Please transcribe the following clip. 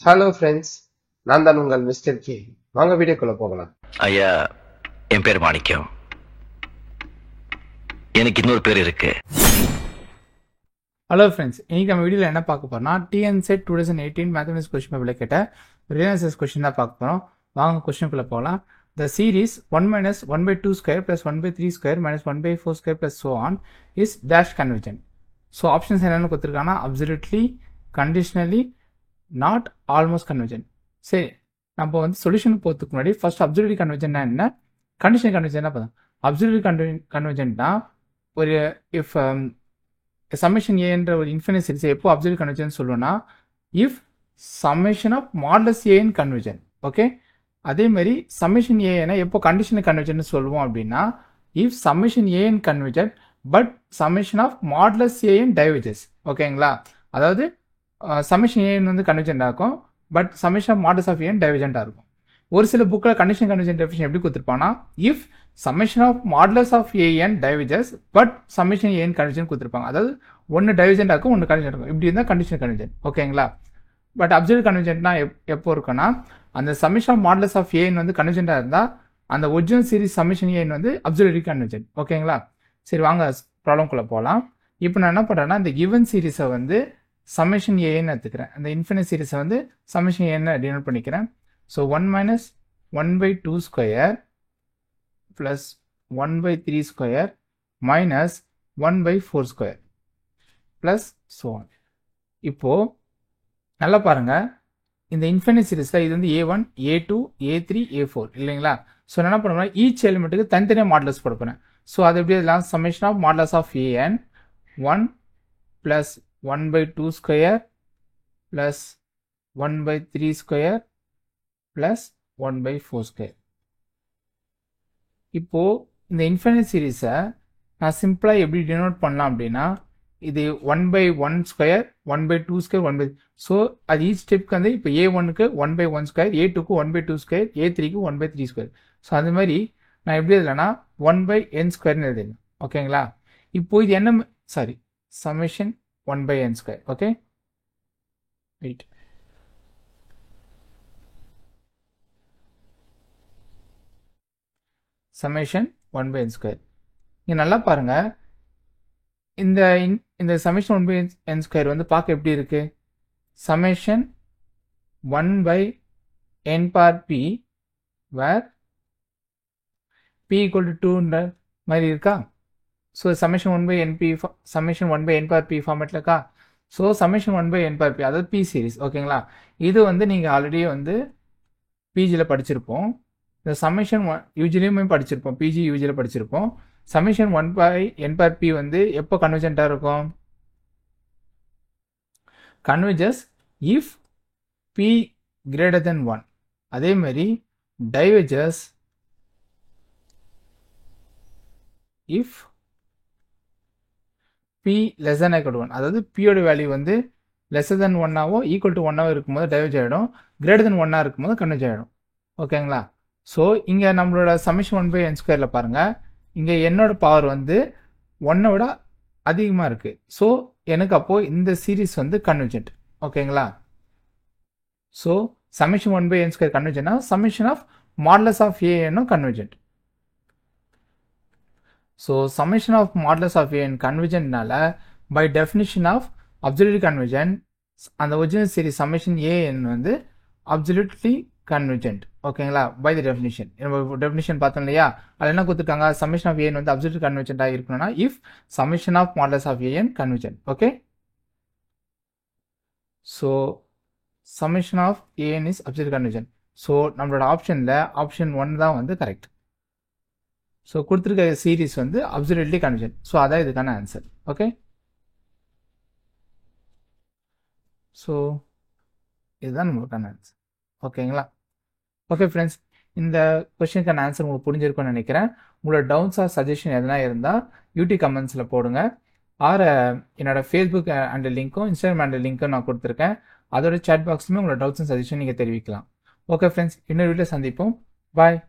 Hello friends, நான் தான் உங்கள் மிஸ்டர் கே. வாங்க வீடியோக்குள்ள போகலாம். ஐயா, என் பேர் மாணிக்கம். எனக்கு இன்னொரு பேர் இருக்கு. ஹலோ ஃப்ரெண்ட்ஸ், இன்னைக்கு நம்ம வீடியோவில் என்ன பார்க்க போறோம்னா டிஎன் செட் 2018 மேத்தமெட்டிக்ஸ் கொஸ்டின் பேப்பரில் கேட்ட ரிலேஷன்ஸ் கொஸ்டின் தான் பார்க்க போகிறோம். வாங்க கொஸ்டினுக்குள்ளே போகலாம். The series 1 minus 1 by 2 square plus 1 by 3 square minus 1 by 4 square plus so on is dash convergent. So options என்னென்னு கொடுத்துருக்காங்கன்னா absolutely, conditionally, not, almost convergent. சரி, நம்ம வந்து சொல்யூஷனுக்கு போகிறதுக்கு முன்னாடி ஃபர்ஸ்ட் அப்சல்யூட்லி கன்வெர்ஜென்ட்னா என்ன, கண்டிஷனல் கன்வெர்ஜென்ட்னா பார்த்தோம். அப்சல்யூட்லி கன்வெர்ஜென்ட்னா ஒரு இஃப் சம்மேஷன் ஏன்ற ஒரு இன்ஃபினிட் சீரிஸ் எப்போ அப்சல்யூட் கன்வெர்ஜென்ட் சொல்லுவோம்னா இஃப் சம்மேஷன் ஆஃப் மாடலஸ் ஏன் கன்வெர்ஜென்ட். ஓகே, அதே மாதிரி சம்மேஷன் ஏன்னா எப்போ கண்டிஷனல் கன்வெர்ஜென்ட் சொல்லுவோம் அப்படின்னா இஃப் சம்மேஷன் ஏன் convergent but summation of modulus an diverges. ஓகேங்களா, அதாவது சம்மேஷன் ஏன் வந்து கன்வெர்ஜென்ட் ஆகும் but summation of modulus of an டைவர்ஜென்ட்டாக இருக்கும். ஒரு சில புக்கில் கண்டிஷன் கன்வெர்ஜென்ட் டெஃபினிஷன் எப்படி கொடுத்துருப்பாங்கன்னா if summation of modulus of a n diverges but summation ஏன் கன்வெர்ஜென்ட் கொடுத்துருப்பாங்க. அதாவது ஒன்று டைவர்ஜென்ட் ஆகும், ஒன்று கன்வெர்ஜென்ட் இருக்கும். இப்படி இருந்தால் கண்டிஷன் கன்வெர்ஜென்ட். ஓகேங்களா, பட் அப்சல்யூட் கன்வெர்ஜென்ட்னா எப்போ இருக்குன்னா அந்த சம்மேஷன் ஆஃப் மாடலஸ் ஆஃப் ஏன் வந்து கன்வெர்ஜென்ட்டாக இருந்தால் அந்த ஒரிஜினல் சீரிஸ் சம்மேஷன் ஏன் வந்து அப்சல்யூட்லி கன்வெர்ஜென்ட். ஓகேங்களா, சரி வாங்க ப்ராப்ளம்குள்ளே போகலாம். இப்போ நான் என்ன பண்ணுறேன்னா இந்த கிவன் சீரிஸை வந்து சம்மேஷன் ஏன்னு எடுத்துக்கிறேன். அந்த இன்ஃபினிட் சீரிஸை வந்து சம்மேஷன் ஏன்னு டினோட் பண்ணிக்கிறேன். So 1 minus 1 by 2 square plus 1 by 3 square minus 1 by 4 square plus so on. இப்போ நல்லா பாருங்க, இந்த இன்ஃபினிட் சீரிஸில் இது வந்து A1, A2, A3, A4 இல்லைங்களா. ஸோ என்ன பண்ணுறேன், ஈச் எலிமெண்ட்டுக்கு தனித்தனியாக மாடலஸ் போட போகிறேன். ஸோ அது எப்படி எல்லாம் summation of modulus of A N 1 plus 1 by 2 square plus 1 by 3 square plus 1 by 4 square. இப்போ இந்த இன்ஃபினிட் சீரிஸை நான் சிம்பிளாக எப்படி டினோட் பண்ணலாம் அப்படின்னா இது 1 by 1 square 1 by 2 square 1 by, so அது ஈச் ஸ்டெப்க்கு வந்து இப்போ A1க்கு 1 by 1 ஸ்கொயர், A2க்கு 1 by 2 ஸ்கொயர், A3க்கு 1 by 3 ஸ்கொயர். ஸோ அது மாதிரி நான் எப்படி எழுதலைன்னா 1 by n ஸ்கொயர்னு எழுதிடலாம். ஓகேங்களா, இப்போ இது என்ன, sorry, summation 1 by n square. Okay right, summation 1 by n square. இங்கே நல்லா பாருங்க, இந்த சம்மேஷன் 1 by n ஸ்கொயர் வந்து பார்க்க எப்படி இருக்கு, summation 1 by n bar p where p equal to 2 மாதிரி இருக்கா. So summation 1 by np summation 1 by n bar p ஃபார்மேட்டில் இருக்கா. So summation 1 by n bar p அதாவது p சீரிஸ். ஓகேங்களா, இது வந்து நீங்கள் ஆல்ரெடி வந்து பிஜியில் படிச்சிருப்போம். இந்த சம்மேஷன் யூஜிலையுமே படிச்சிருப்போம், பிஜி யூஜியில் படிச்சிருப்போம். Summation 1 by n bar p வந்து எப்போ கன்வெர்ஜென்ட்டாக இருக்கும், converges if p greater than 1. அதே மாதிரி diverges if p less than or equal to 1. அதாவது பியோட வேல்யூ வந்து லெஸ் தென் 1ஆவோ ஈக்குவல் டு 1ஆவோ இருக்கும்போது டைவர்ஜ் ஆகிடும், கிரேட்டர் தென் 1ஆக இருக்கும்போது கன்வெர்ஜ் ஆகிடும். ஓகேங்களா, ஸோ இங்கே நம்மளோட சம்மேஷன் 1 by n ஸ்கொயரில் பாருங்கள், இங்கே என்னோட பவர் வந்து 1 விட அதிகமாக இருக்குது. ஸோ எனக்கு அப்போது இந்த சீரீஸ் வந்து கன்வெர்ஜென்ட். ஓகேங்களா, so summation 1 by n square கன்வெர்ஜென்ட்னா சம்மேஷன் ஆஃப் மாடலஸ் ஆஃப் ஏஎன்னும் convergent. So summation of modulus of a n கன்வெர்ஜென்ட்னால by definition of absolutely convergent அந்த ஒரிஜினல் சீரிஸ் சம்மேஷன் ஏஎன் வந்து அப்சல்யூட்லி கன்வெர்ஜென்ட். ஓகேங்களா, பை த டெஃபினிஷன் நம்ம definition பார்த்தோம் இல்லையா, அதில் என்ன கொடுத்துருக்காங்க, சம்மேஷன் ஆஃப் ஏஎன் வந்து அப்சல்யூட்லி கன்வெர்ஜென்ட்டாக இருக்கணும்னா if summation of modulus of a n convergent. Okay, so summation of a n is absolutely convergent. So நம்மளோட ஆப்ஷனில் ஆப்ஷன் 1 தான் வந்து கரெக்ட். ஸோ கொடுத்துருக்க சீரீஸ் வந்து அப்சல்யூட்லி கன்வெர்ஜென்ட். ஸோ அதான் இதுக்கான ஆன்சர். ஓகே, ஸோ இதுதான் நம்மளுக்கான ஆன்சர். ஓகேங்களா, ஓகே ஃப்ரெண்ட்ஸ், இந்த கொஸ்டினுக்கான ஆன்சர் உங்களுக்கு புரிஞ்சிருக்கும்னு நினைக்கிறேன். உங்களோட டவுட்ஸ் ஆர் சஜஷன் எதனா இருந்தால் யூடியூப் கமெண்ட்ஸில் போடுங்க. ஆர் என்னோட ஃபேஸ்புக் அண்ட் லிங்க்கும் இன்ஸ்டாகிராம் அண்ட் லிங்க்கும் நான் கொடுத்துருக்கேன். அதோட சேட் பாக்ஸ்லையுமே உங்களோட டவுட்ஸ் அண்ட் சஜஷன் நீங்கள் தெரிவிக்கலாம். ஓகே ஃப்ரெண்ட்ஸ், இன்னொரு வீடியோ சந்திப்போம். பாய்.